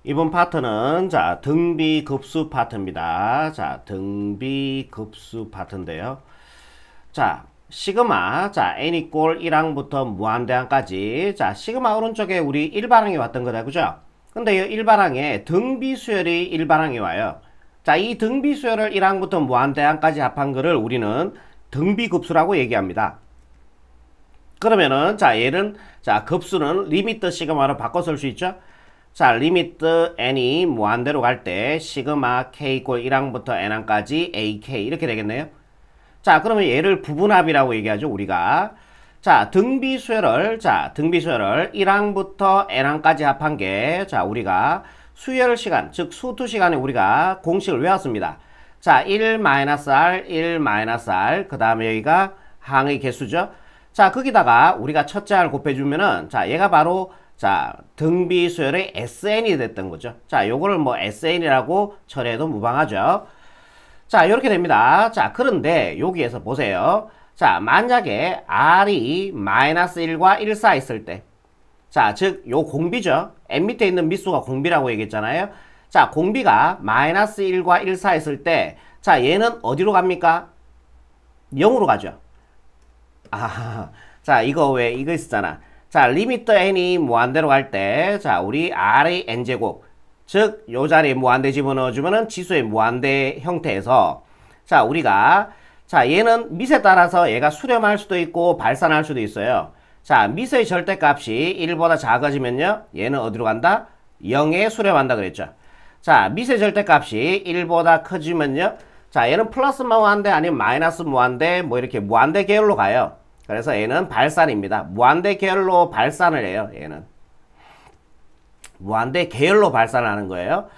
이번 파트는 자 등비급수 파트입니다. 자 등비급수 파트인데요. 자 시그마 자 n 이꼴 1항부터 무한대항까지 자 시그마 오른쪽에 우리 1반항이 왔던 거다 그죠? 근데 이 1반항에 등비수열이 1반항이 와요. 자 이 등비수열을 1항부터 무한대항까지 합한 거를 우리는 등비급수라고 얘기합니다. 그러면은 자 얘는 자 급수는 리미트 시그마로 바꿔 쓸 수 있죠? 자 리미트 n이 무한대로 갈 때 시그마 k 이꼴 1항부터 n항까지 ak 이렇게 되겠네요. 자 그러면 얘를 부분합이라고 얘기하죠 우리가. 자 등비수열을 1항부터 n항까지 합한 게 자 우리가 수열 시간 즉 수투 시간에 우리가 공식을 외웠습니다. 자 1-r 1-r 그 다음에 여기가 항의 개수죠. 자 거기다가 우리가 첫째 항을 곱해주면은 자 얘가 바로 자 등비수열의 SN이 됐던 거죠. 자 요거를 뭐 SN이라고 처리해도 무방하죠. 자 이렇게 됩니다. 자 그런데 여기에서 보세요. 자 만약에 R이 -1과 1 사이 있을 때 자 즉 요 공비죠. n 밑에 있는 미수가 공비라고 얘기했잖아요. 자 공비가 -1과 1 사이 있을 때 자 얘는 어디로 갑니까? 0으로 가죠. 자 이거 왜 이거 있었잖아. 자 리미트 n이 무한대로 갈 때 자 우리 r의 n제곱 즉 요 자리에 무한대 집어넣어주면은 지수의 무한대 형태에서 자 우리가 자 얘는 밑에 따라서 얘가 수렴할 수도 있고 발산할 수도 있어요. 자 밑의 절대값이 1보다 작아지면요 얘는 어디로 간다? 0에 수렴한다 그랬죠. 자 밑의 절대값이 1보다 커지면요 자 얘는 플러스 무한대 아니면 마이너스 무한대 뭐 이렇게 무한대 계열로 가요. 그래서 얘는 발산입니다. 무한대 계열로 발산을 해요. 얘는 무한대 계열로 발산을 하는 거예요.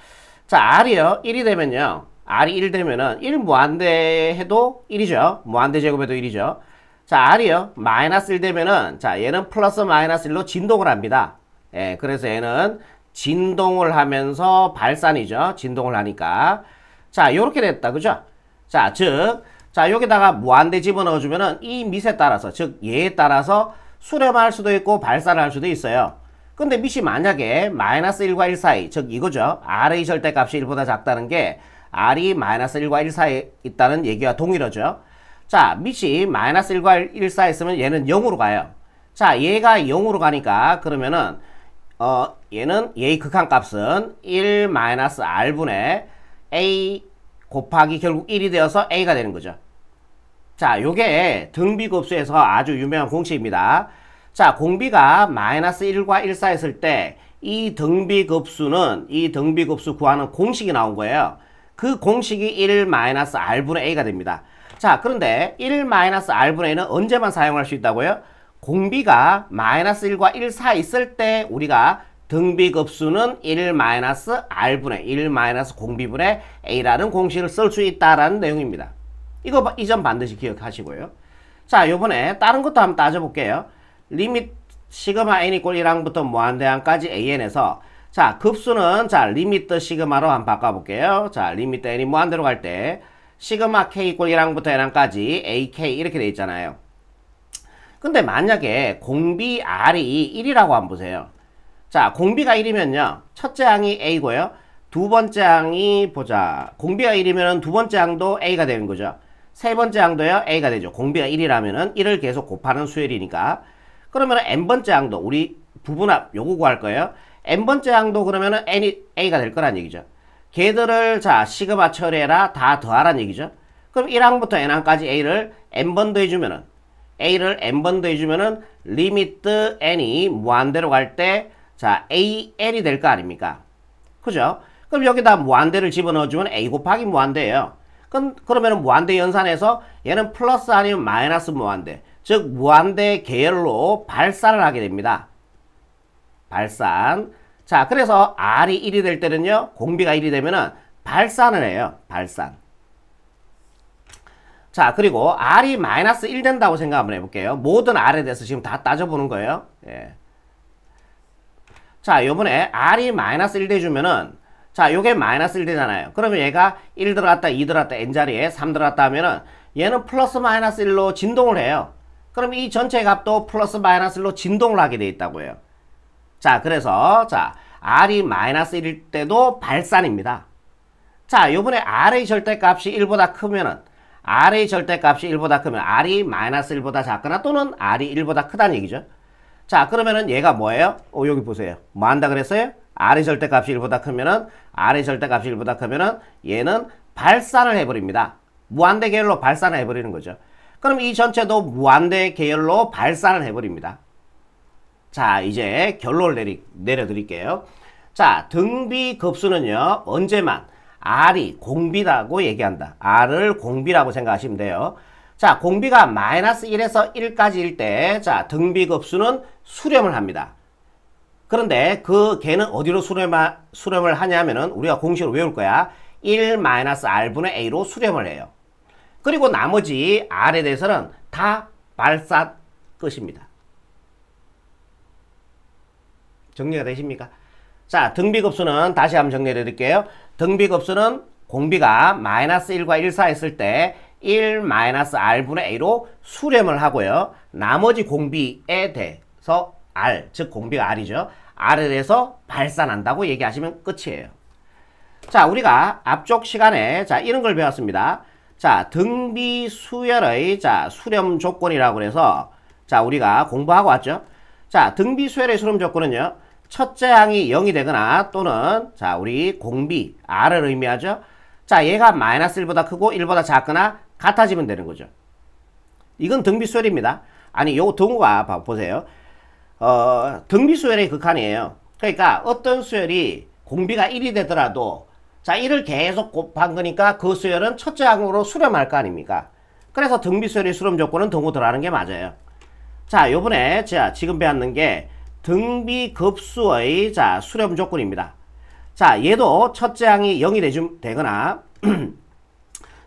자 R이요 1이 되면요 R이 1 되면은 1 무한대 해도 1이죠. 무한대 제곱해도 1이죠. 자 R이요 -1 되면은 자 얘는 플러스 -1로 진동을 합니다. 예, 그래서 얘는 진동을 하면서 발산이죠. 진동을 하니까. 자 요렇게 됐다 그죠? 자 즉 자 여기다가 무한대 집어넣어주면은 이 밑에 따라서 즉 얘에 따라서 수렴할 수도 있고 발산을 할 수도 있어요. 근데 밑이 만약에 -1과 1 사이 즉 이거죠. R의 절대값이 1보다 작다는 게 R이 -1과 1 사이 있다는 얘기와 동일하죠. 자 밑이 -1과 1 사이 있으면 얘는 0으로 가요. 자 얘가 0으로 가니까 그러면은 얘는 얘의 극한값은 1-r분의 a 곱하기 결국 1이 되어서 a가 되는 거죠. 자 요게 등비급수에서 아주 유명한 공식입니다. 자 공비가 -1과 1 사이 있을 때 이 등비급수 구하는 공식이 나온 거예요. 그 공식이 1-r분의 a가 됩니다. 자 그런데 1-r분의 a는 언제만 사용할 수 있다고요? 공비가 -1과 1 사이 있을 때 우리가 등비급수는 1-r분의 1-공비분의 a라는 공식을 쓸 수 있다라는 내용입니다. 이 점 반드시 기억하시고요. 자 요번에 다른 것도 한번 따져볼게요. 리밋 시그마 n 이꼴 1항부터 무한대항까지 an에서 자 급수는 자 리미트 시그마로 한번 바꿔볼게요. 자 리미트 n이 무한대로 갈 때 시그마 k 이꼴 1항부터 n항까지 ak 이렇게 돼 있잖아요. 근데 만약에 공비 r이 1이라고 한번 보세요. 자 공비가 1이면요 첫째 항이 a고요 두 번째 항이 보자 공비가 1이면 두 번째 항도 a가 되는 거죠. 세 번째 항도요 a가 되죠. 공비가 1이라면은 1을 계속 곱하는 수열이니까. 그러면 n번째 항도 우리 부분합 요거 구할 거예요. n번째 항도 그러면은 a가 될 거란 얘기죠. 걔들을 자 시그마 처리해라 다 더하란 얘기죠. 그럼 1항부터 n항까지 a를 n번 더해주면은 a를 n번 더해주면은 리미트 n이 무한대로 갈 때 자 an이 될 거 아닙니까? 그죠? 그럼 여기다 무한대를 집어넣어주면 a 곱하기 무한대예요. 그러면 무한대 연산해서 얘는 플러스 아니면 마이너스 무한대 즉 무한대 계열로 발산을 하게 됩니다. 발산. 자 그래서 R이 1이 될 때는요 공비가 1이 되면은 발산을 해요. 발산. 자 그리고 R이 -1 된다고 생각 한번 해볼게요. 모든 R에 대해서 지금 다 따져보는 거예요. 예. 자 요번에 R이 -1 돼주면은 자 요게 -1 되잖아요. 그러면 얘가 1 들어갔다 2 들어갔다 n자리에 3 들어갔다 하면은 얘는 플러스 -1로 진동을 해요. 그럼 이 전체 값도 플러스 마이너스로 진동을 하게 돼 있다고 해요. 자 그래서 자 R이 마이너스 1일 때도 발산입니다. 자, 요번에 R의 절대값이 1보다 크면은 R의 절대값이 1보다 크면 R이 마이너스 1보다 작거나 또는 R이 1보다 크다는 얘기죠. 자, 그러면은 얘가 뭐예요? 여기 보세요. 뭐 한다 그랬어요? R의 절대값이 1보다 크면은 R의 절대값이 1보다 크면은 얘는 발산을 해버립니다. 무한대 계열로 발산을 해버리는 거죠. 그럼 이 전체도 무한대 계열로 발산을 해버립니다. 자, 이제 결론을 내려드릴게요. 자, 등비 급수는요, 언제만 R이 공비라고 얘기한다. R을 공비라고 생각하시면 돼요. 자, 공비가 마이너스 1에서 1까지일 때, 자, 등비 급수는 수렴을 합니다. 그런데 그 걔는 어디로 수렴을 하냐면은 우리가 공식으로 외울 거야. 1-R분의 A로 수렴을 해요. 그리고 나머지 R에 대해서는 다 발산 끝입니다. 정리가 되십니까? 자, 등비급수는 다시 한번 정리해 드릴게요. 등비급수는 공비가 마이너스 1과 1 사이 있을 때 1-R분의 A로 수렴을 하고요. 나머지 공비에 대해서 R, 즉 공비가 R이죠. R에 대해서 발산한다고 얘기하시면 끝이에요. 자, 우리가 앞쪽 시간에 자, 이런 걸 배웠습니다. 자, 등비 수열의 자, 수렴 조건이라고 그래서 자, 우리가 공부하고 왔죠. 자, 등비 수열의 수렴 조건은요. 첫째 항이 0이 되거나 또는 자, 우리 공비 R을 의미하죠. 자, 얘가 마이너스 1보다 크고 1보다 작거나 같아지면 되는 거죠. 이건 등비 수열입니다. 아니, 요 등호가 보세요. 등비 수열의 극한이에요. 그러니까 어떤 수열이 공비가 1이 되더라도 자, 1을 계속 곱한 거니까 그 수열은 첫째 항으로 수렴할 거 아닙니까? 그래서 등비 수열의 수렴 조건은 등호 들어가는 게 맞아요. 자, 요번에 자, 지금 배웠는 게 등비 급수의 자, 수렴 조건입니다. 자, 얘도 첫째 항이 0이 되거나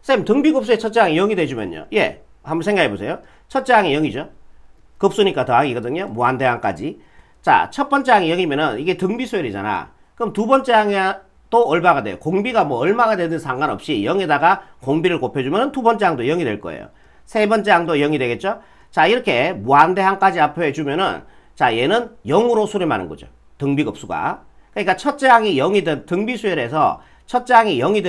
쌤, 등비 급수의 첫째 항이 0이 돼주면요. 예, 한번 생각해 보세요. 첫째 항이 0이죠. 급수니까 더하기거든요. 무한대항까지. 자, 첫 번째 항이 0이면은 이게 등비 수열이잖아. 그럼 두 번째 항이 또 얼마가 돼요? 공비가 뭐 얼마가 되든 상관없이 0에다가 공비를 곱해주면 두 번째 항도 0이 될 거예요. 세 번째 항도 0이 되겠죠? 자, 이렇게 무한대항까지 합해주면은 자, 얘는 0으로 수렴하는 거죠. 등비급수가. 그러니까 첫째 항이 0이 된 등비수열에서 첫째 항이 0이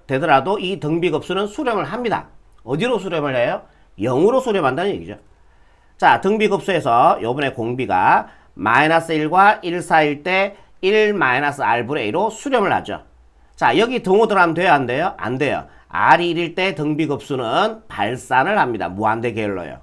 되더라도 이 등비급수는 수렴을 합니다. 어디로 수렴을 해요? 0으로 수렴한다는 얘기죠. 자, 등비급수에서 요번에 공비가 마이너스 1과 1 사이일 때 1-R분의 A로 수렴을 하죠. 자, 여기 등호 들어가면 돼요? 안 돼요? 안 돼요. R이 1일 때 등비급수는 발산을 합니다. 무한대 계열로요.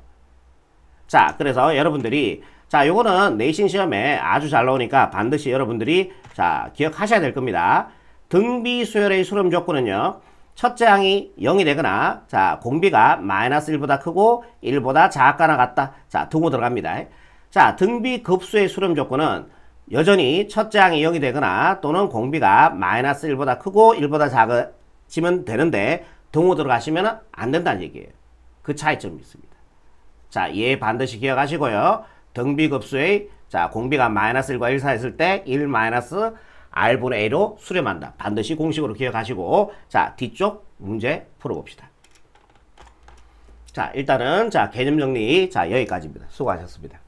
자, 그래서 여러분들이 자, 요거는 내신 시험에 아주 잘 나오니까 반드시 여러분들이 자, 기억하셔야 될 겁니다. 등비 수열의 수렴 조건은요. 첫째 항이 0이 되거나 자, 공비가 마이너스 1보다 크고 1보다 작거나 같다. 자, 등호 들어갑니다. 자, 등비 급수의 수렴 조건은 여전히 첫째 항이 0이 되거나 또는 공비가 마이너스 1보다 크고 1보다 작아지면 되는데 등호 들어가시면 안 된다는 얘기예요. 그 차이점이 있습니다. 자, 얘 반드시 기억하시고요. 등비급수의 자, 공비가 마이너스 1과 1 사이 있을 때 1-R분의 A로 수렴한다. 반드시 공식으로 기억하시고 자, 뒤쪽 문제 풀어봅시다. 자, 일단은 자, 개념 정리 자, 여기까지입니다. 수고하셨습니다.